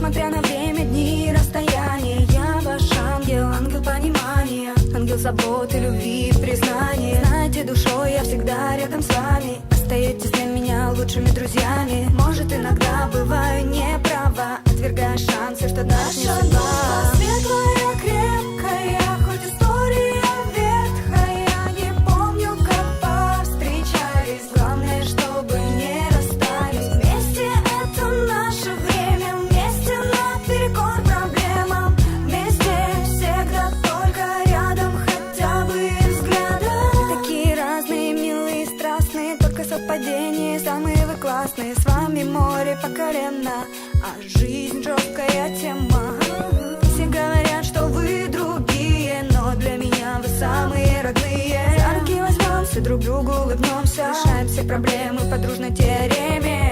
Несмотря на время, дни, расстояние, я ваш ангел, ангел понимания, ангел заботы, любви, признания. Знаете, душой я всегда рядом с вами, остаетесь для меня лучшими друзьями. Может, иногда бываю неправа, отвергая шансы, что даст мне судьба. Светлая, крепкая, хоть история ветхая, не помню, как повстречались. Главное, чтобы не расстались. Вместе это наше время, вместе наперекор проблемам, вместе всегда только рядом, хотя бы взглядом. Такие разные, милые, страстные, только совпадения, самые вы классные. С вами море по колено, а жизнь жесткая тема. Все говорят, что вы другие, но для меня вы самые родные. За руки возьмемся, друг другу улыбнемся, решаем все проблемы по дружной теореме.